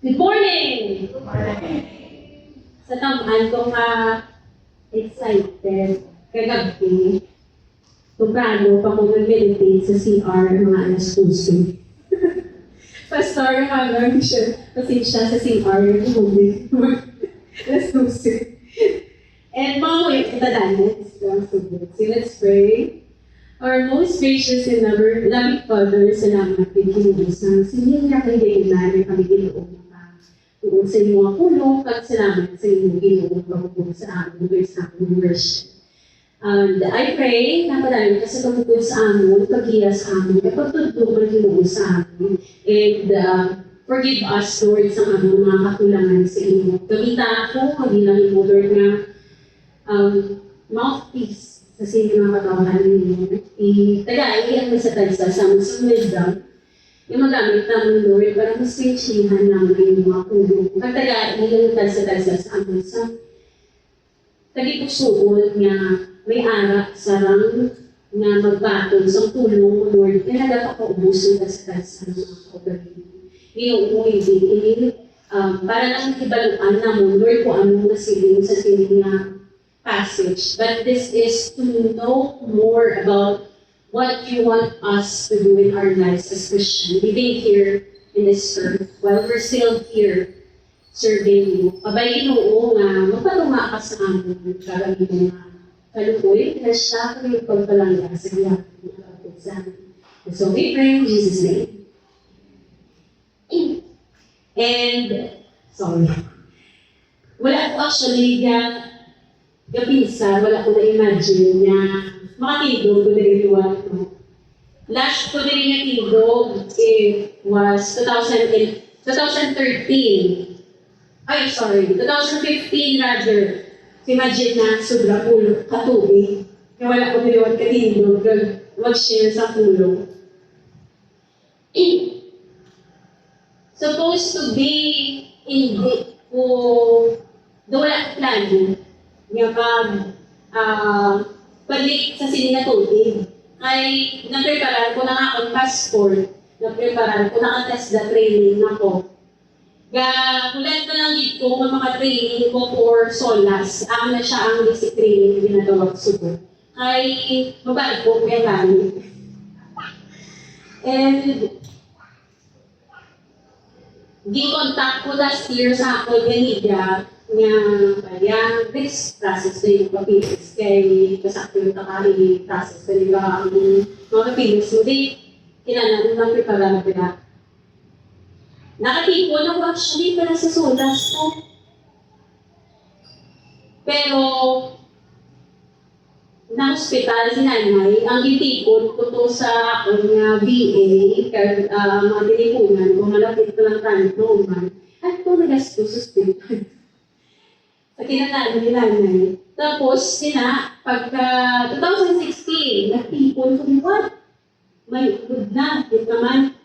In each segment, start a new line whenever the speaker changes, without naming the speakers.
Good morning! Good morning! Sa tamaan ko excited kagabi. Tubrano pa kung nag-meditate sa CR mga alas 12. Pastor, hanggang siya. Kasi siya sa CR yung alas 12. And mga way, itadanan. So let's pray. Our most gracious and loving Father, salamat din Ginoo sa sinyo nga kay Dayan kami Ginoo tungkol sa iyong mga pulong at salamat sa iyong Ginoo pagpupulong sa amin sa aming worship. And I pray na marami ka sa pagpupulong sa amin, paghiya sa amin, kapagtutulong Ginoo sa amin, and forgive us, Lord, sa aming mga kakulangan sa inyo. Kamita ako, kabilang mo, Lord, na mouthpiece sa sinyo mga katawahan ninyo. Tagay ang nasa-tagsa sa aming sumedra, yung magamit namin, Lord, para mas pinsihan namin yung mga kulong. Tagay ang tagsa-tagsa sa aming sa tagipusuot nga may arak sarang na magbatong sa tulong, Lord, na nagpapaubusin ka sa tagsa ng mga kaugaling. Ngayong umuwi para lang ibaluan namin, Lord, kung anong nasiling sa siling nga passage, but this is to know more about what you want us to do in our lives as Christians, living here in this earth, while we're still here serving you. Pabayin oo nga, magpatuma ka sa amin, karamihan nga kalukuy, na siya kami pagpalangga sa lahat ng kapagpagsan. And so we pray in Jesus' name. And, sorry, wala ko actually gapisa, wala ko na-imagine na makatidog ko na rin Last ko na rin natidog, it was 2013. Ay, sorry, 2015 rather. Imagine na sobra pulo, katubig. Kaya wala ko na rin katidog, mag-share sa pulo. Supposed to be in the, wala ko plano. Nga balik sa sinatubig. Ay, napreparan ko na nga ang passport. Napreparan ko na ang test na training na ko. Kulat ko lang dito ng mga training ko for SOLAS. Ang na siya ang basic training na ginagawa ko subo. Ay, mabalik ko yung gamit. And, gi-contact ko last year sa ako ganida nga kaya this process na yung papilis kay kasakto yung takari process na nila ang mga papilis mo di kailangan ng prepara na nakatipon ako actually pala sa SOLAS ko pero na hospital si nanay ang itipon ko to sa akong VA kaya mga tinipunan kung malapit ko lang tanto man at ito nagasto sa hospital kinanaan ni nanay. Tapos, pagka 2016, nagtipon ko what? May good na. Ito naman,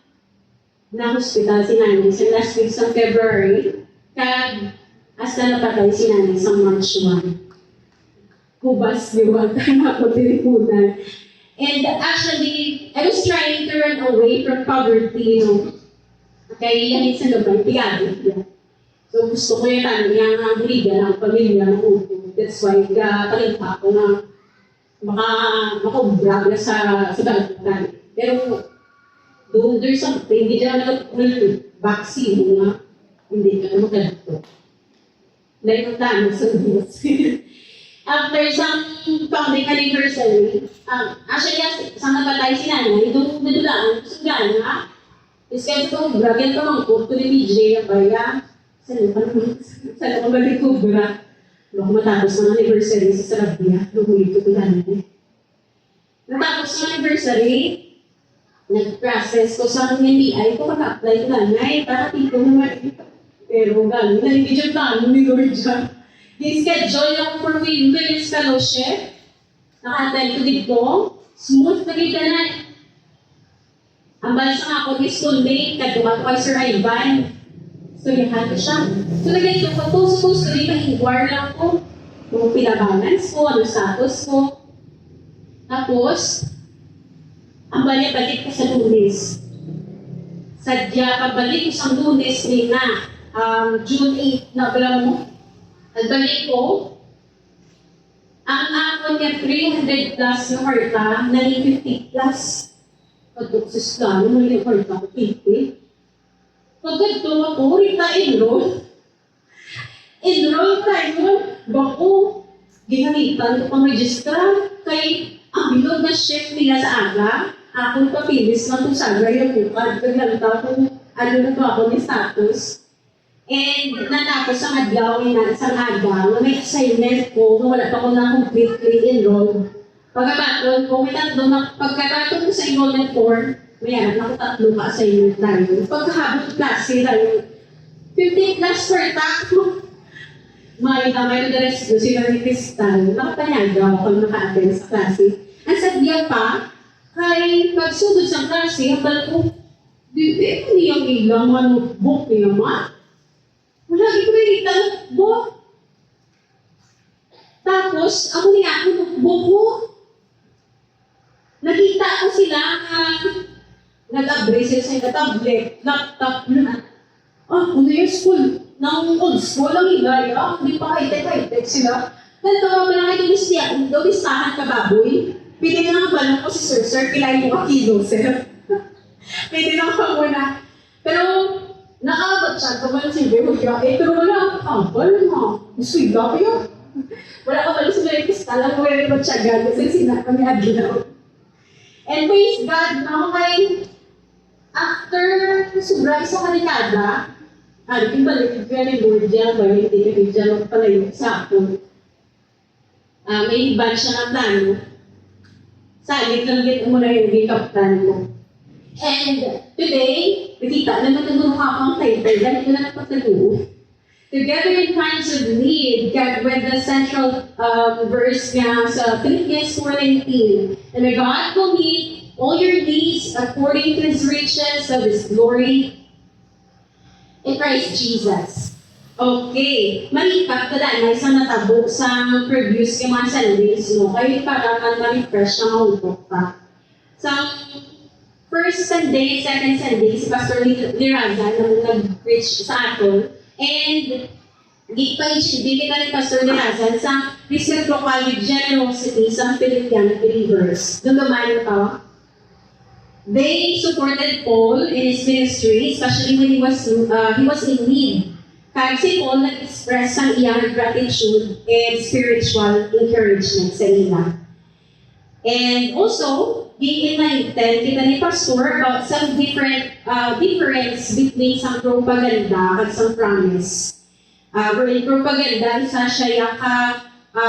na-hospital si nanay sa last week sa February. Hasta napatay si nanay sa March 1. Hubas niyo ba? Tama ko tinipunan. And actually, I was trying to run away from poverty, Kaya yan sa lubay, piyado. So gusto ko yung ang huriga ng pamilya ng uto. That's why talimpa ako na makabrag na sa bagutan. Pero there's something, hindi dyan nag-full vaccine nga. Hindi ka naman ganito. Like ang tanong sa Diyos. After some founding anniversary, actually, isang nabatay si nanay, doon nadulaan, sugaan nga. Is kaya ito, bragyan pa mga ko, ni BJ ang baya. Saan ako malikubra? Baka matapos ng anniversary sa Sarabia, lumulit ko nanay. Natapos ng anniversary, nag-process ko sa NBI ko, maka-apply ko nanay, para tipo naman. Pero gano'n, hindi dyan paano ni Lord dyan. Di-schedule yung for women's fellowship. Naka-attend ko dito. Smooth na kita na. Ang balsa nga ako ni schoolmate, katuwa ko kay Sir Ivan. Storyahan ko siya. So, nag-ito ko po, supposed to be, ma-inquire lang ko kung pinabalance ko, ano status ko. Tapos, ang balik-balik ko sa Lunes. Sadya, pagbalik ko sa Lunes, na June 8 na pala mo. At balik ko, ang ako niya 300 plus yung karta, naging 50 plus. Pag-buksis lang, yung karta ko 50. Pagkado ako, rita enroll. Enroll tayo, bako, ginamitan ko pang register. Kay ang bilog na shift nila sa aga, akong papilis na kung saga yung bukad. Paglalita ko, ano na ba ako ni status. And natapos ang adlaw na isang aga, na may assignment ko, kung wala pa ko na completely enrolled. Pagkataon ko, may tatlo na, pagkataon ko sa enrollment form, may anak, tatlo ka assignment tayo. Pagkahabot klase tayo, 15 plus per takbo. May tamay na rest do sila ni Crystal, nakapanyaga ako kung naka-attend sa klase. Ang sadya pa, kay pagsugod sa klase, ang bala ko, di ko niyang ilang notebook niya ma. Wala, di ko rin ilang notebook. Tapos, ako niya ako notebook ko. Nakita ko sila nag-abrace sa tablet, laptop na. Ano yung school? Nang old school ang igaya, hindi pa high-tech sila. Nagtawa ko lang ay dumistahan ka baboy. Pwede na nga balong ko si Sir, kilain mo ka kilo, sir. Pwede na ako muna. Pero, nakaabot siya, kumalang si Behuya, pero wala ang kapal na. Iswiga kayo. Wala ka pala sa mga kristal, ang wala naman siya gano'n, kasi sinakami aglaw. And praise God, no, kay after sobrang isang kalikada, yung balik ko ni Lord dyan, hindi ka dyan palayo sa ako. May iba siya ng plano. Salit lang din muna yung kaptan mo. And today, nakita na natulungan ako ang title, dahil ko na napagtaluo. Together in times of need, God with the central verse niya sa Philippians 4:19. And may God will meet all your needs according to His riches of His glory in Christ Jesus. Okay, malikap ka dahil may isang natabo sa previous yung mga Sundays, no? Kaya para ma-refresh na mahulog pa. Sa first Sunday, second Sunday, si Pastor Liraza nag-preach sa aton. And bibigyan ka ni Pastor Liraza sa reciprocal with generosity sa Philippian believers. Doon naman ito. They supported Paul in his ministry, especially when he was in need. Kaya si Paul nag-express ang iyang gratitude and spiritual encouragement sa ila. And also, giinitan kita ni Pastor about some difference between some propaganda at some promise. Wherein propaganda, isa siya yung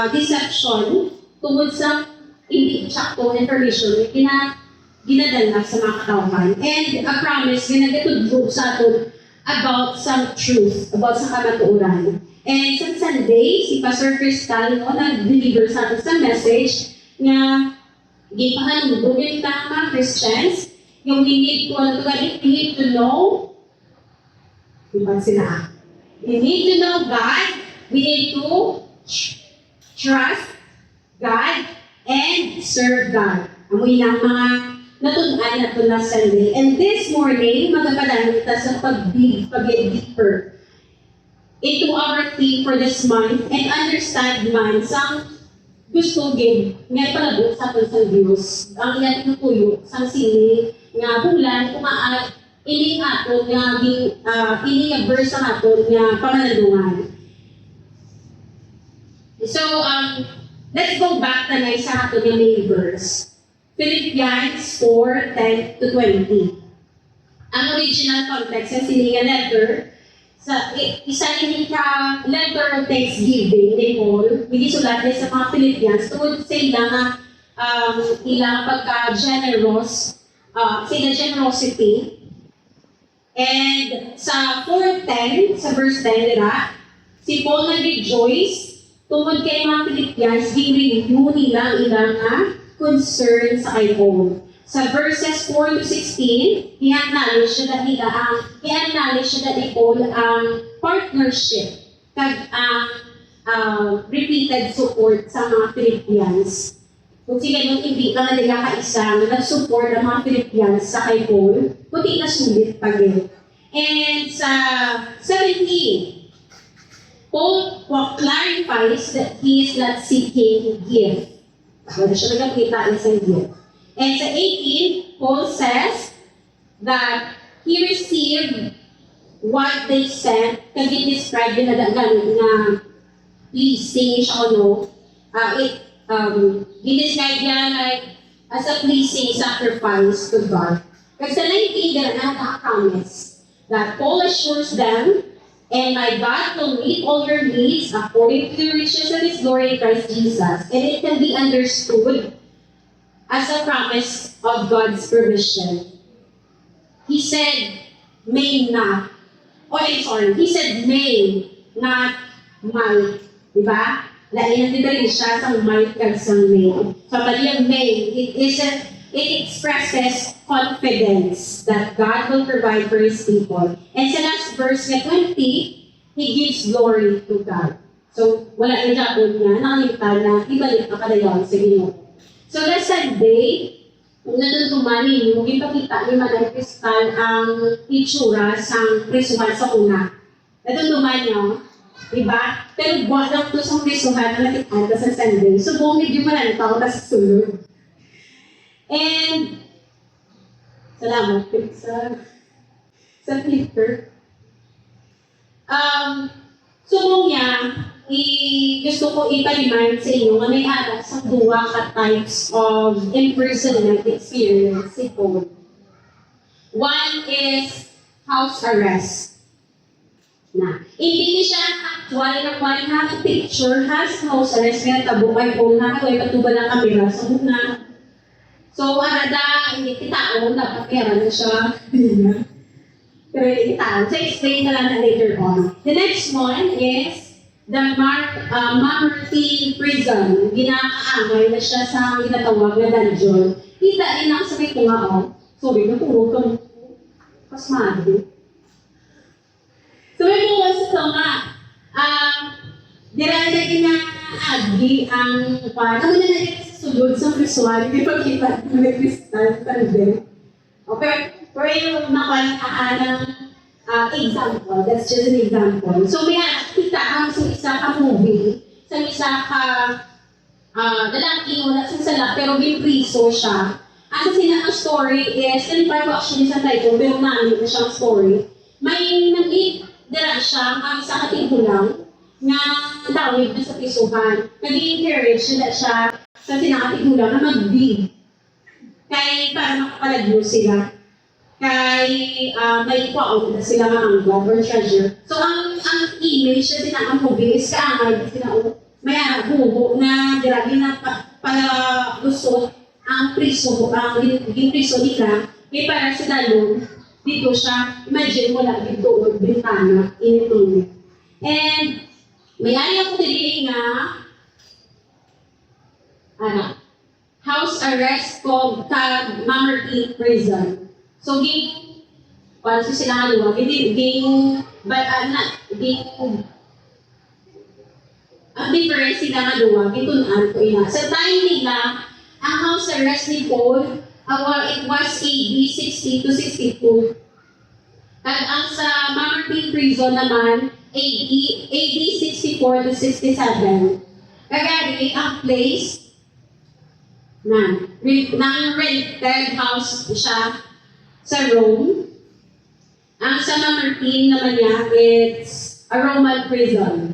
deception tungkol sa hindi sakto information na ginadala sa mga katawan. And a promise, ginagatudlo sa atin about some truth, about sa kamatuuran. And sa Sunday, si Pastor Crystal nag-deliver sa atin sa message na gipahanudog yung mga Christians, yung we need to know, we need to know God, we need to trust God, and serve God. Amoy lang mga natunan na ito na Sunday. And this morning, magpapadaan kita sa pag-get deeper into our theme for this month and understand man sa gusto gid nga palabot sa aton sa Dios. Ang iyang tinutuyo sa sili nga bulan kung ining aton nga ining verse sa aton nga pananadungan. So let's go back na sa aton nga main verse. Philippians 4:10 to 20. Ang original context ng sininga letter, sa isa rin ka letter of thanksgiving ni Paul, hindi sulat sa mga Philippians, tungkol sa ilang pagka-generous, sa ilang generosity. And sa 4:10, sa verse 10 nila, si Paul nag-rejoice tungkol kay mga Philippians, gi-renew nila ilang concern sa iPhone. Sa verses 4 to 16, i-acknowledge na ni Paul ang partnership kag ang repeated support sa mga Philippians. Kung sila yung hindi ka nila kaisa na nag-support ang mga Philippians sa kay Paul, kundi na sulit pa din. And sa 17, Paul clarifies that he is not seeking gift. Wala siya nagkakita isang gift. And sa 18, Paul says that he received what they sent, kasi describe yun na pleasing siya no. Describe niya like as a pleasing sacrifice to God. Kasi sa 19, there are promise that Paul assures them, and my God will meet all your needs according to the riches of His glory in Christ Jesus. And it can be understood as a promise of God's provision. He said, may not. He said may, not might. Diba? Lain natin rin siya sa might kag sa may. So, yung may, it expresses confidence that God will provide for His people. And sa last verse na 20, He gives glory to God. So, wala yung Japon niya, nakalimutan na ibalik na kadayon sa Ginoo. So, last Sunday, kung natutuman ninyo, ipakita ni Manay Crystal ang itsura sa prisuhan sa una. Natutuman niyo, diba? Pero buwan lang ito sa prisuhan na nakita sa Sunday. So, buong medyo malantaw na sa sulod. And, salamat sa flipper. Subong niya, gusto ko ipaliman sa inyo na may aras sa duwa ka types of imprisonment experience si Paul. One is house arrest. Hindi siya actual na kwan na picture has house arrest kaya tabo kay Paul na kaya patuba ng kamera sa muna. So, arada, hindi kitao, dapat pera na siya. Pero hindi kitao. So, explain na lang na later on. The next one is the Mamertine Prison. Ginakaangay na siya sa ginatawag na dungeon. Kita rin ang sabi ko nga, sorry, natulog ka mo. Pasmado. So, may buwan sa ito nga, diralagin na agi ang ano na naging sulod sa prisuan, hindi pa kita na Crystal Tande. Okay, pero yung nakuhaan ng example, that's just an example. So, may kita ang sa isa ka movie, sa isa ka lalaki, wala sa sala, pero may priso siya. Ang ang story is, nalipay ko actually sa title, pero namin na siyang story. May nag-dira siya, ang isa katigulang, nga dawig na sa prisuhan. Nag-encourage na siya sa sinakatigulang na mag-big. Kaya para makapalagyo sila. Kaya may pa-out na sila ng God or treasure. So ang image na sinakang movie is kaangay may bubo na diragi na pala-lusot ang priso, yung priso nila. Kaya para sa dalong, dito siya, imagine mo lang dito, bintana, init-init. And may ari ako dili nga house arrest ko kag Mamertine Prison. So para sa sila nga luwag, ang difference sila nga luwag, itunan ko ina. Sa time nila, ang house arrest ni Paul, it was AD 60 to 62. At ang sa Mamertine Prison naman, AD 64 to 67. Kagari, ang place ng rented house siya sa Rome. Ang sa Mamertine naman niya, it's a Roman prison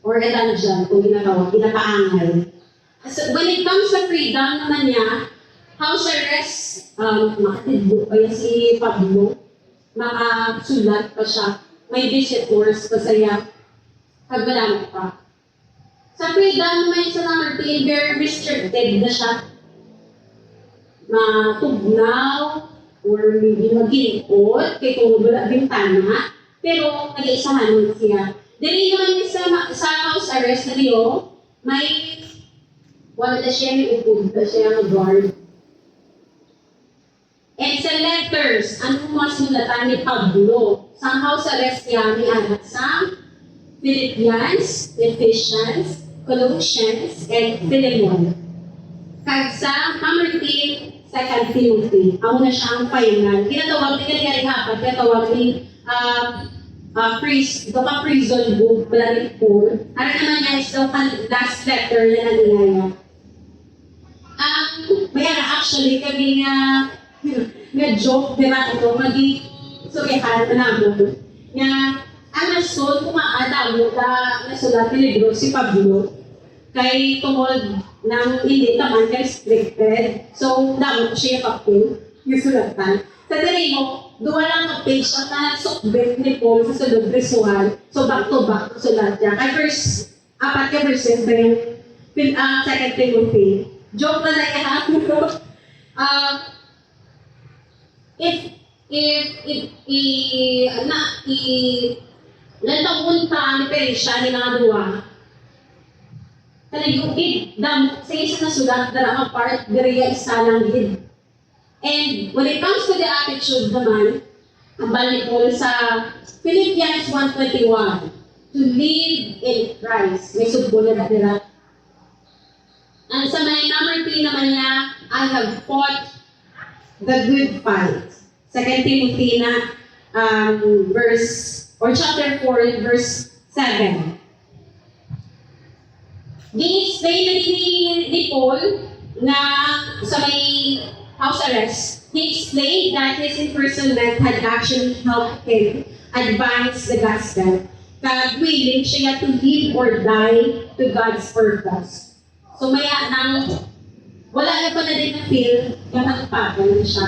or a dungeon kung ginakaangay. So when it comes to freedom naman niya, house arrest, makatidbo kaya si Pablo, makasulat pa siya. May visitors pa saya. Pagbalamot pa. Sa freedom naman sa Mamertine, very restricted na siya. Matugnaw, or maybe mag-iikot, kay kung wala bintana, pero nag-iisahan mo siya. Dili naman sa house arrest na niyo, may wala na siya, may upod na siya ng guard. And sa letters, anong mas nulatan ni Pablo? Sa house arrest niya, may anak sa Philippians, Ephesians, Colossians, and Philemon. Kag sa Mamertine, 2 Timothy. Ako na siya ang final. Kinatawag ni Kaliari Hapat, kinatawag ni priest, ito ka prison book, wala rin po. Ano naman niya is daw last letter na nangyaya. May actually kami nga joke, dira ito, surihan na namin. Nga, Amazon, kumaata mo ka nasulat ni Libro si Pablo, kay tungod ng hindi naman restricted. So, dapat siya kapil, yung sulatan. Sa dali mo, duwa lang ang page at sukbit ni Paul sa sulod risual. So, back to back sulat niya. Kay verse, apat ka verses ba yung 2 Timothy. Joke na nagkahapon ko. Lantapunta ni Perisha ni mga duwa, kanayugid, sa isa na sulat, dara ang part, diriya isa lang gid. And when it comes to the attitude naman, ang balik ko sa Philippians 1:21, to live in Christ. May sugbo na natira. And sa may number 3 naman niya, I have fought the good fight. 2 Timothy na chapter 4, verse 7. Di-explain na ni Paul na sa may house arrest, he explained that his imprisonment had actually helped him advance the gospel. Willing siya to live or die to God's purpose. So maya nang wala na pa na din na feel yung nagpapan na siya.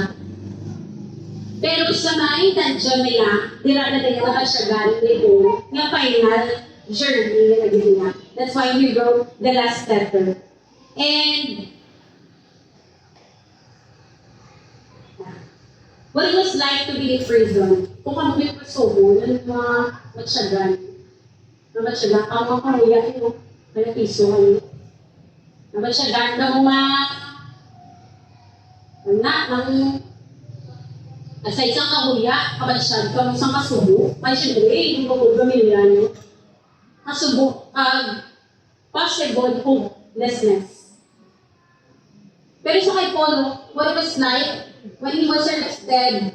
Pero sa mga intention nila, dila na din na siya galing nito yung final journey na nila. That's why we wrote the last letter. And what it was like to be in prison. Kung kamo yung pasobo, yung mga matsyagan. Ang matsyagan, ang mga kamuya yun, kaya piso kayo. Ang matsyagan na sa isang kahuya, kabansyad ka, isang kasubo, may siyempre, hindi ko kung gamilya nyo. Kasubo, possible hopelessness. Pero sa kay Polo, what it was like, when he was arrested,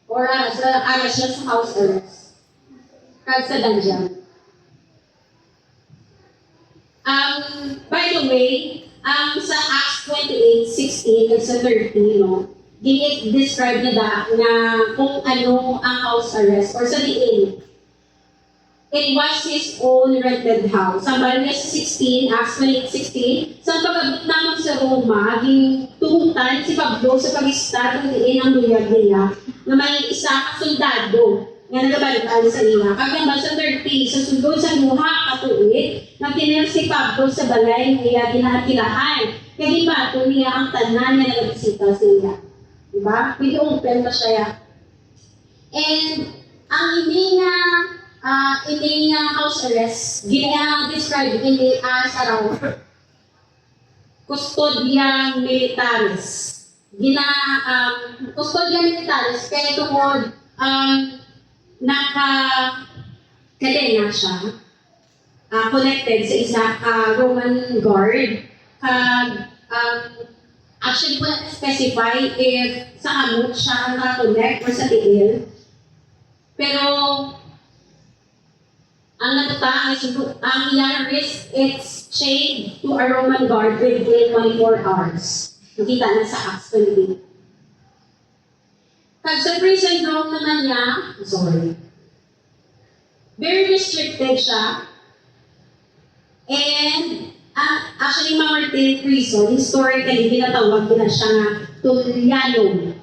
or siya sa house arrest, kag sa dungeon. By the way, sa Acts 28:16 at sa 30, no, describe na kung ano ang house arrest or sa diin. It was his own rented house. Sa Banya sa 16, Acts 28:16, sa pagabot naman sa Roma, tuhutan si Pablo sa pag-istat ng diin ang luyag nila na may isa soldado nga nagabalikan sa ila. Kagamba sa 30, sa sundod sa luha katuit, nagtinir si Pablo sa balay niya ginatilahan. Kaya bato niya ang tanan na nagbisita sa ila. Diba? Pwede open pa siya. And ang hindi nga house arrest, describe hindi as around custodian militaris. Custodian militaris, kaya tungkol naka-kadena siya, connected sa isa Roman guard. Actually, wala specify if sa amot siya naka-connect or sa tiil. Pero, ang natutang ang ilang wrist, it's chained to a Roman guard within 24 hours. Nakita na sa Acts 28. Pag sa prison room naman niya, very restricted siya. And, actually, Martin prison, historically, ginatawag na siya nga Tullianum.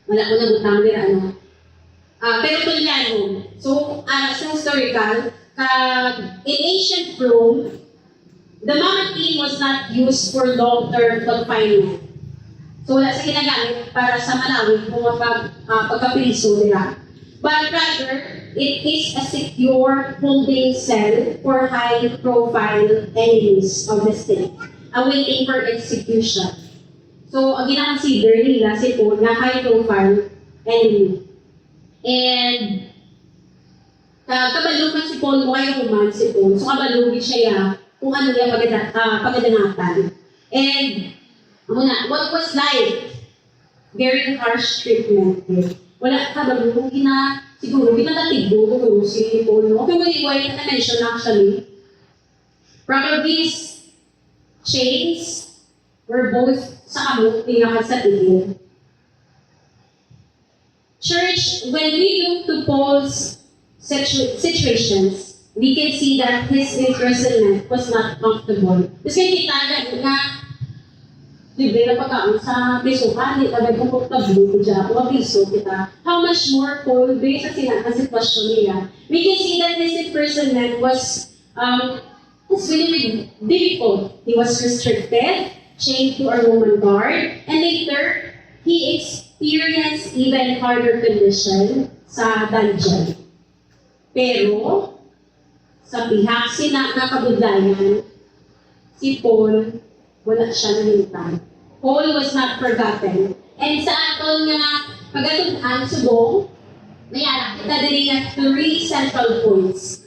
Wala ko na butang nila, pero Tullianum. So, sa historical, in ancient Rome, the Mamertine was not used for long-term confinement. So, wala sa ginagamit para sa Malawi kung pagkapriso nila. But rather, it is a secure holding cell for high-profile enemies of the state, awaiting for execution. So, ang gina-consider nila si Paul na high-profile enemy. And, kabalugan si Paul mo kayo human si Paul. So, kabalugin siya kung ano yung pagadanatan. And, what was like? Very harsh treatment. Wala ka ba yung siguro, ginatatigo si Paul, no? Kung may na-mention actually, probably chains were both sa kamot, pinaka sa tigil. Church, when we look to Paul's situations, we can see that his imprisonment was not comfortable. Kasi kita na libre na pagkaon sa prisuhan, di tabi komportable ko dyan, kung abiso kita. How much more Paul, based sa sitwasyon niya, we can see that his imprisonment was really difficult. He was restricted, chained to a Roman guard, and later, he experienced even harder condition sa dungeon. Pero, sa pihak na kabudlayan, si Paul, wala siya nahintay. Paul was not forgotten. And sa atong pag-atun-an subong, mayara kita dili nga 3 central points.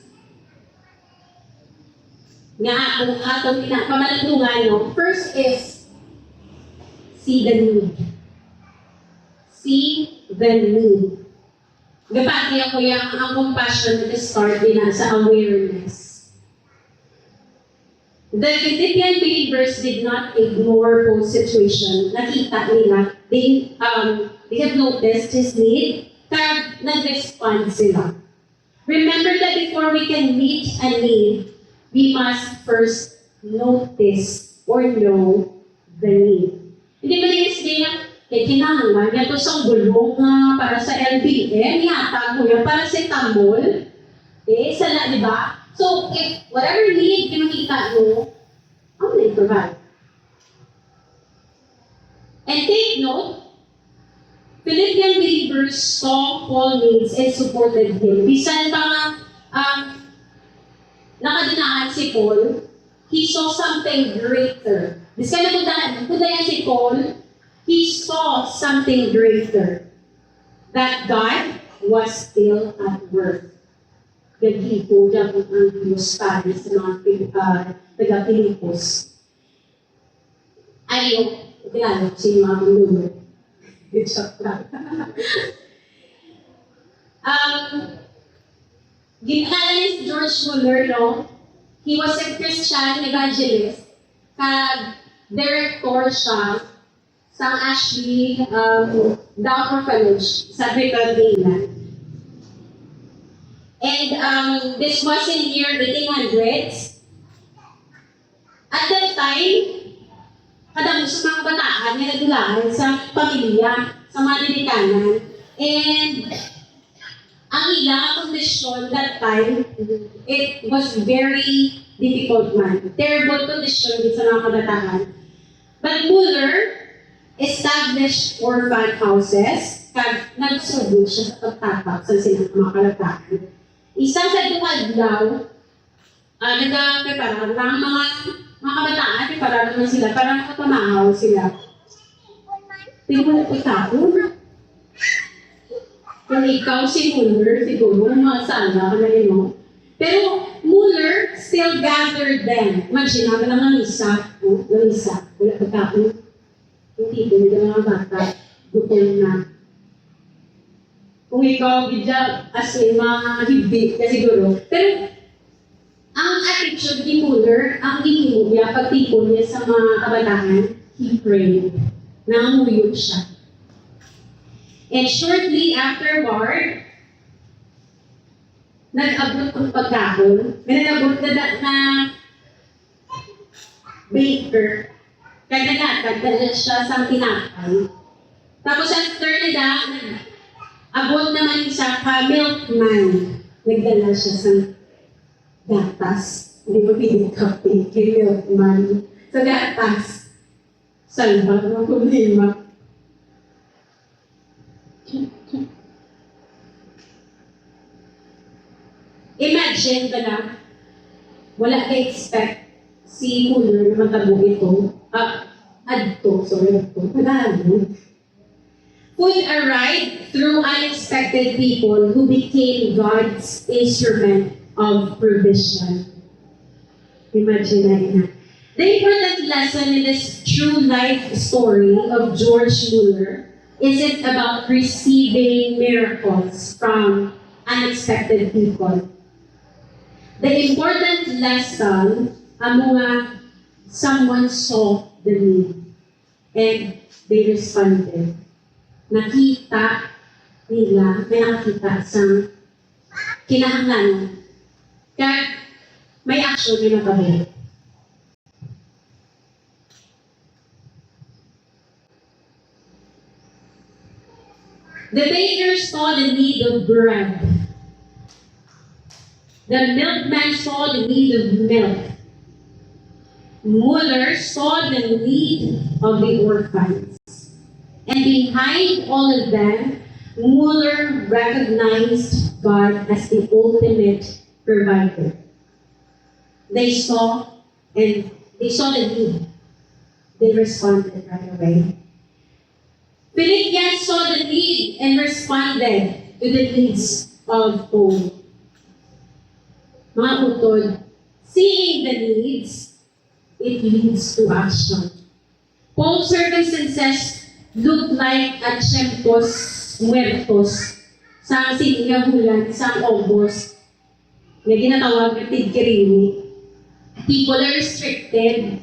Nga atong pamalandungan, no? First is, see the need. See the need. Gapati ako ang compassion at the start din sa awareness. The Philippian believers did not ignore Paul's situation. Nakita nila, they have noticed his need, kaya nag-respond sila. Remember that before we can meet a need, we must first notice or know the need. Hindi ba nila sila, kinahanglan yan to sa gulong para sa LBM, yata mo yan, para sa tambol. Di ba? So, if whatever need you makita mo, how will they provide? And take note, Philippian believers saw Paul's needs and supported him. Bisan pa nakadinaan si Paul, he saw something greater. Bisan na kudayan si Paul, he saw something greater. That God was still at work. Naghipo dyan ang Diyos tayo sa mga taga-Pilipos. Ayaw, kilala ko si mga Lord. Joke lang. Ginala ni George Muller, no? He was a Christian evangelist. Director siya sa Ashley Down Orphanage sa Brigham England. And this was in year 1800s. At that time, kadang sa mga bataan na nagulahan sa pamilya, sa mga dinikanan. And ang ilang kondisyon that time, it was very difficult man. Terrible condition din sa mga kabataan. But Muller established orphan houses kag nagsugod siya sa pagtatak sa silang mga kabataan. Isang sa adlaw, nagka-prepare lang mga kabataan, prepare naman sila para makapamahaw sila. Tingnan ko itapon. Kung ikaw si Muller, siguro masala ka na rin mo. Pero Muller still gathered them. Imagine, naman lang ng isa. Wala pagkakon. Hindi ko nila mga bata. Gutom na. Kung ikaw, bidya, as in, mga hibig na siguro. Pero, ang attitude ni Muller, ang ininog niya, pagtipon niya sa mga kabataan, he prayed. Nangamuyog siya. And shortly afterward, nag-abot ang pagkakon. May nag-abot na baker. Kaya nag-atag siya sa tinapay. Tapos after na abot naman siya ka milkman. Nagdala siya sa gatas. Hindi mo pinikapi, milkman. Sa gatas. Salba ng problema. Imagine ka na, wala ka expect si Muller na matabo ito. Food arrived through unexpected people who became God's instrument of provision. Imagine that. The important lesson in this true life story of George Muller Is it about receiving miracles from unexpected people? The important lesson, mga someone saw the need and they responded. Nakita nila, may nakakita sa kinahanglan. Kaya may action na nagabot. The baker saw the need of bread. The milkman saw the need of milk. Muller saw the need of the orphans. And behind all of them, Muller recognized God as the ultimate provider. They saw the need. They responded right away. Philippians saw the need and responded to the needs of all. Mga utod, seeing the needs, it leads to action. Paul's circumstances looked like a tiempos muertos sa sinigahulan sa August na ginatawag na tigkirini. People are restricted.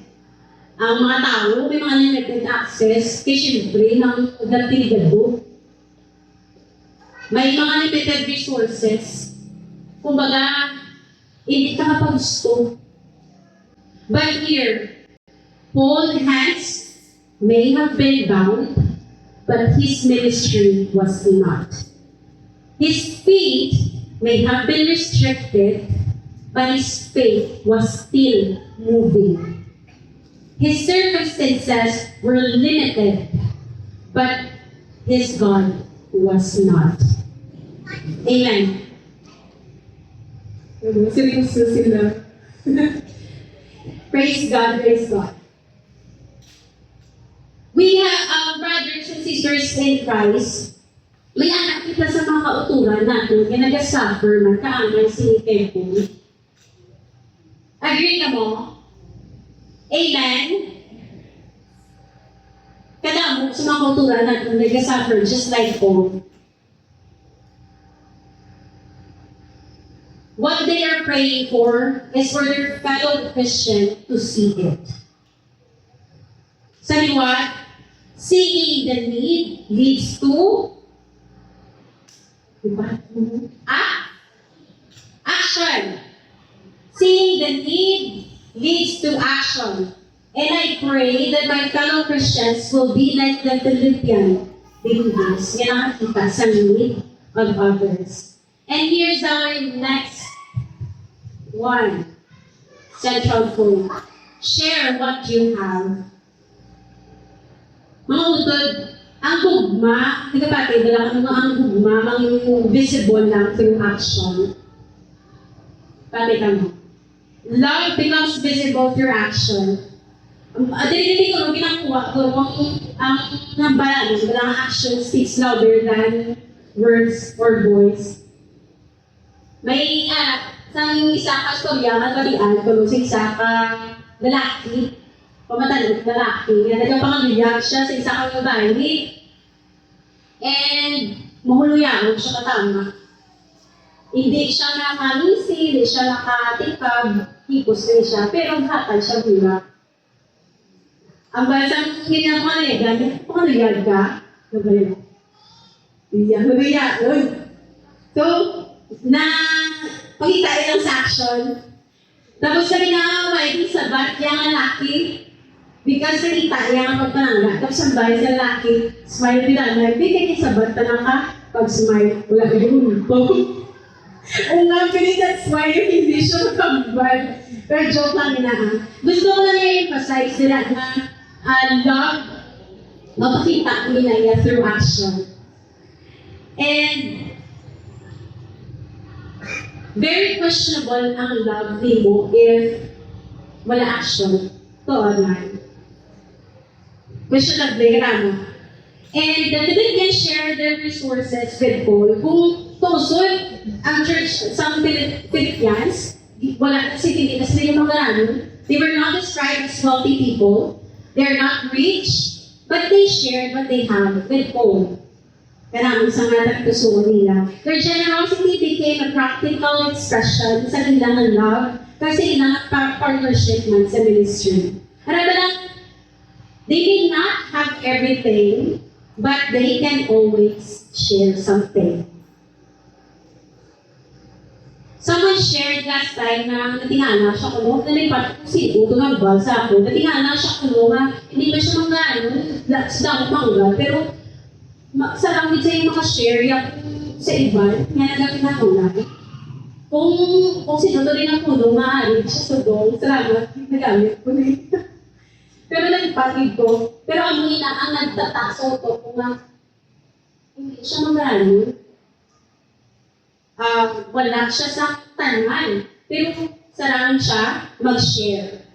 Ang mga tao, may mga limited access, kaya syempre, ng nagtigado. May mga limited resources. Kumbaga, hindi ka mapag-gusto. But here, Paul's hands may have been bound, but his ministry was not. His feet may have been restricted, but his faith was still moving. His circumstances were limited, but his God was not. Amen. Seryoso sila. Praise God, praise God. We have brothers and sisters in Christ. May anak kita sa mga kauturan natin na nag-suffer man kaangay si Kevin. Agree ka mo? Amen? Kada mo sa mga kauturan natin nag-suffer just like Paul. What they are praying for is for their fellow Christian to see it. Sabi what? Seeing the need leads to action. Seeing the need leads to action. And I pray that my fellow Christians will be like the Philippian believers na nakakita sa need of others. And here's our next one central point. Share what you have. Mga utod, ang gugma, hindi ka pati, dala ang gugma, mga visible lang through action. Pati ka mo. Love becomes visible through action. Dili ko, ginagawa ko, ang nambalan, ang action speaks louder than words or voice. May, sa isa ka storya, matalian ko, sa isa ka lalaki, pamatalog lalaki, na nagpangaguyag siya sa isa kang babae, and mahuluyan siya katama. Hindi siya nakamisi, hindi siya nakatikab, hipos rin siya, pero hatay siya hula. Ang basang ginagawa pangaluyag ka, nabalila. Iya, maluyag. So, pakita ilang sa action. Tapos sabi na, may sabat yung lalaki. Because nakita yung pagpanangga. Tapos ang bahay sa lalaki, smile din na, bigay yung sabat na ka, pag-smile, wala ka yung ulpo. Ang nga, pinitan smile, hindi siya makabal. Pero joke lang na. Gusto ko lang i-emphasize nila na love, mapakita nila yan through action. And very questionable ang love mo if wala action to online. Questionable ramo. And the Philippines share their resources with Paul. Kung tusod ang church sa Philippines, wala kasi hindi na sila yung mga they were not described as wealthy people. They are not rich, But they shared what they have with Paul. Karami sa nga nagtusuon nila. Their generosity became a practical expression sa kanilang love kasi ilang partnership man sa ministry. Ano ba lang, they may not have everything, but they can always share something. Someone shared last time na natingala siya kuno, nalipat ko si Uto ng balsa ako, natingala siya kuno nga, hindi ba siya mga sa dapat mangga, pero sa langit sa yung mga share yung sa iba, nga nagamit na ko na. Kung sinuto rin ang puno, maaari siya sa dong, salamat, nagamit ko rin. Pero nagpagid ko, pero ang nagtataso ko kung nga, hindi siya magaling. Wala siya sa tanan, pero sarang siya mag-share.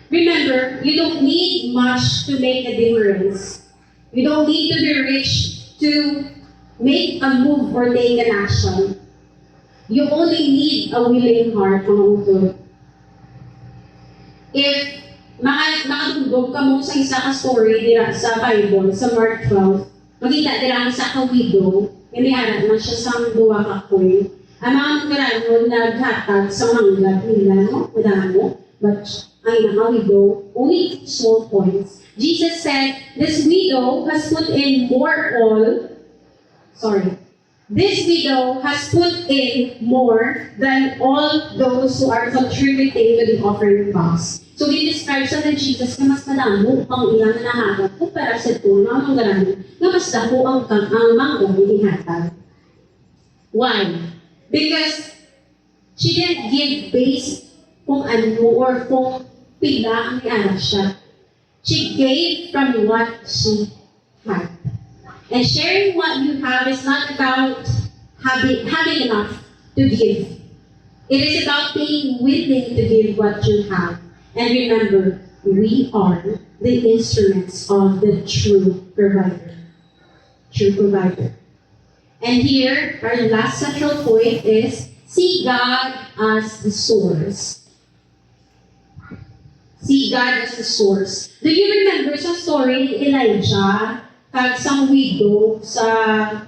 Remember, you don't need much to make a difference. You don't need to be rich to make a move or take an action. You only need a willing heart, mga utod. If makatugog ka mo sa isa ka story dira sa Bible, sa Mark 12, makita dira ang isa ka widow, nilihanan na siya sa duwa ka koy. Ang mga magkarano naghatag sa manggap nila, no? Madamo, but ang mga widow, only small points. Jesus said, this widow has put in this widow has put in more than all those who are contributing to the offering box. So, we-describe sa na Jesus na mas madamo ang iyang nahatag kumpara sa ito na mga garano na mas dako ang mga inihatag. Why? Because she didn't give based kung ano or kung pila ang iarap siya. She gave from what she had. And sharing what you have is not about having enough to give. It is about being willing to give what you have. And remember, we are the instruments of the true provider. True provider. And here, our last central point is, see God as the source. See God as the source. Do you remember sa story ni Elijah kag sang widow sa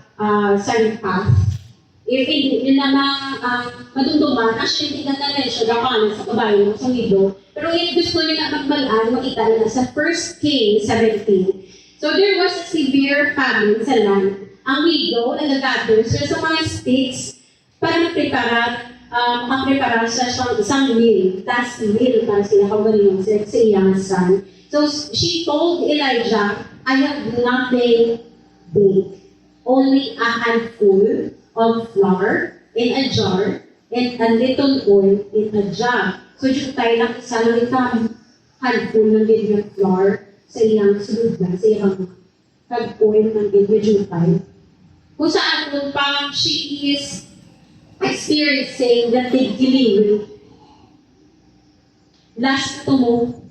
path? If hindi nila madumduman, actually hindi na nila siya gakanan sa kabayo sa widow. Pero if gusto nila magbalaan, makita nila sa 1 Kings 17. So there was a severe famine sa land. Ang widow nag-gather sila sa mga sticks para makaprepara sa isang meal. Task meal para sila kagaling sa iyang son. So she told Elijah, I have nothing big, only a handful of flour in a jar and a little oil in a jar. So yung tayo lang isa lang itang handful ng ganyan flour sa iyang suludan, sa iyang oil ng ganyan tayo. Kung saan kung parang she is experiencing the tigiliwi. Last to mo,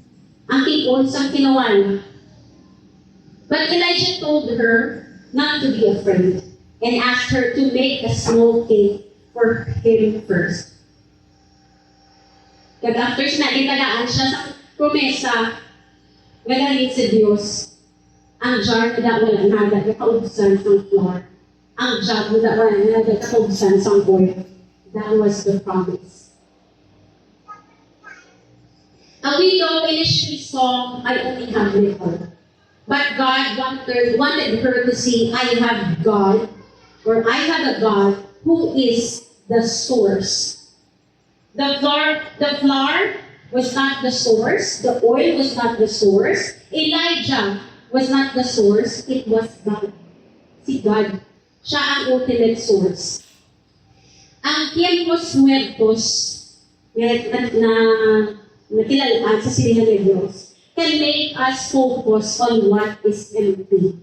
ang kikon sa kinawan. But Elijah told her not to be afraid and asked her to make a small cake for him first. Kaya after sinagitagaan siya sa promesa, gagaling sa Diyos, ang jar na wala nada, nakaubsan sa flour. Ang jar na wala nada, nakaubsan sa oil. That was the promise. A widow initially saw, I only have little. But God wanted her to see, I have God, or I have a God who is the source. The flour was not the source. The oil was not the source. Elijah was not the source. It was God. Si God. Siya ang ultimate source. Ang tiempos muertos na nakilalaan sa silihan ni Diyos can make us focus on what is empty.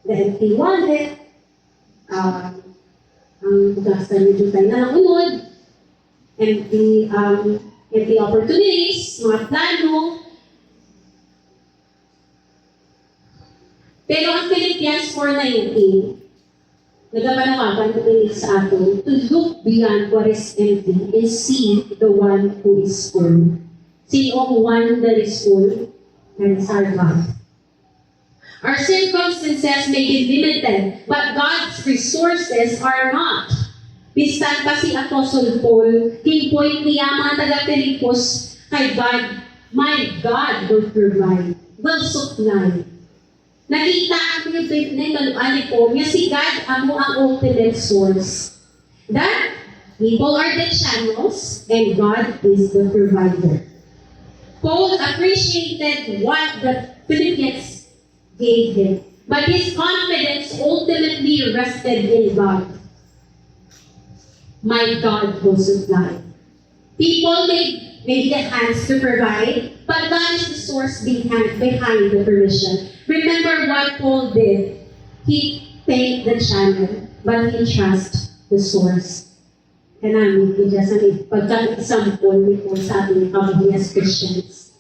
The empty wallet, ang bukasan medyo tayo na nakunod, empty opportunities, mga plano. Pero ang Philippians 4:19, nagpapanawagan ko sa atin to look beyond what is empty and see the one who is full. Sino ang one that is full? That is our God. Our circumstances may be limited, but God's resources are not. Bisan pa si Apostle Paul, pinpoint niya mga taga-Pilipos kay God, my God will provide, will supply. Nakita ang pinipit na yung po, nga si God ang ultimate source. That people are the channels, and God is the provider. Paul appreciated what the Philippians gave him, but his confidence ultimately rested in God. My God will supply. People may be the hands to provide, but God is the source behind the provision. Remember what Paul did. He thanked the channel, but he trusted the source. Kanami, ito sa pagka-example ni Paul sa ating as Christians.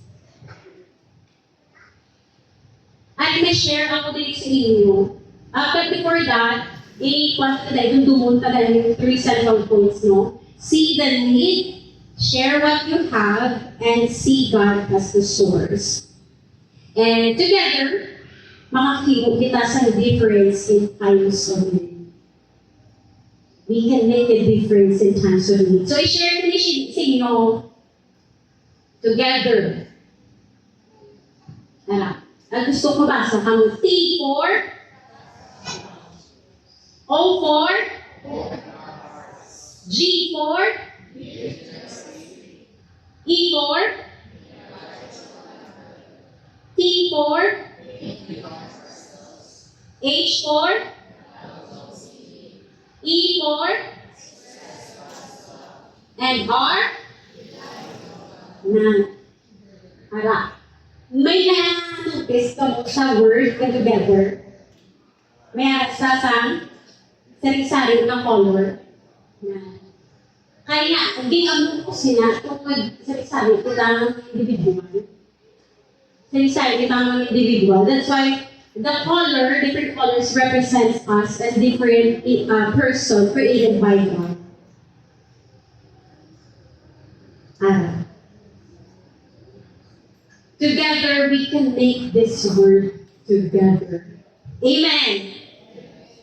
At may share ako din sa inyo. But before that, yung dumunta na yung 3 central points, no? See the need, share what you have, and see God as the source. And together, makakita kita sa difference in times of need. We can make a difference in times of need. So, i-share ko sa inyo together. Tara. Ang gusto ko basa kang T for O for G for E for T for H for E for and R na ara. May na-notice ka mo sa word na together. May sa sari-sari ng color. Kaya, hindi ang ko sila kung sari-sari ito lang individual. Sari-sari ito lang individual. That's why the color, different colors represents us as different person created by God. Together, we can make this word together. Amen.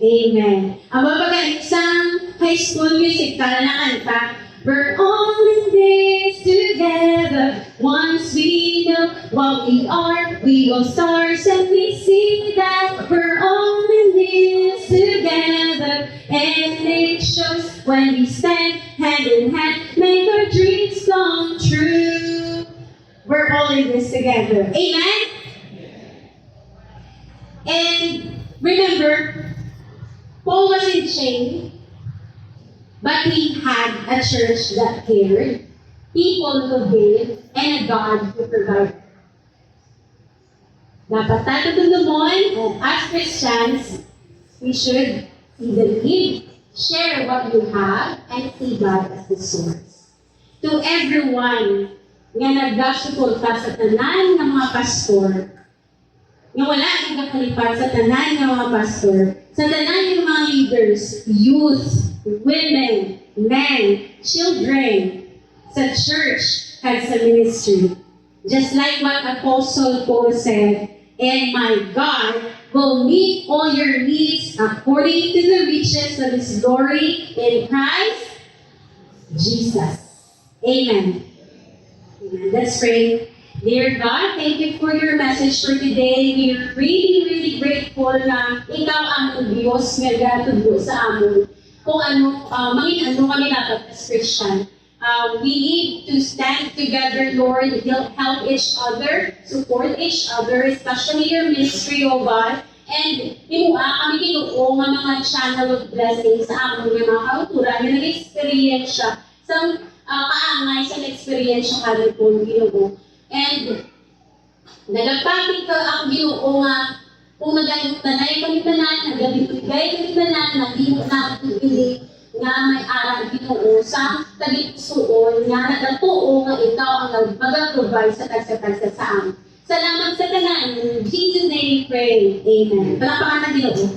Amen. Ang babaga, isang high school musical na kanta, we're all in this together. Once we know what we are, we will stars and we see that we're all in this together. And it shows when we stand hand in hand, make our dreams come true. We're all in this together. Amen? And remember, Paul was in shame, but he had a church that cared, people who gave, and a God who provided. Dapat tatutulungan, as Christians, we should see the need, share what you have, and see God as the source. To everyone nga nagasuporta sa tanan ng mga pastor, nga wala nagkakalipat sa tanan ng mga pastor, sa tanan ng mga leaders, youth, women, men, children, sa church, at sa ministry. Just like what Apostle Paul said, and my God will meet all your needs according to the riches of His glory in Christ Jesus. Amen. Amen. Let's pray. Dear God, thank you for your message for today. We are really, really grateful na Ikaw ang Diyos nga gatubo sa amon. Kung ano, mangin ano kami dapat as Christian. We need to stand together, Lord, help each other, support each other, especially your ministry, O God. And inuha kami kinuo nga mga channel of blessing sa amon nga mga kauturan nga nag-experience siya sa kaangay sa experience siya kami po Ginoo. And nagapapit ka ang Ginoo nga kung nagalimutanay panitanan, nagalimigay panitanan, naglimot na ang pili nga may aral Ginoo sa tagituon nga nagatuo nga ikaw ang mag-provide sa tagsa-tagsa sa amin. Salamat sa tanan. In Jesus' name we pray. Amen. Palakpakan na Ginoo.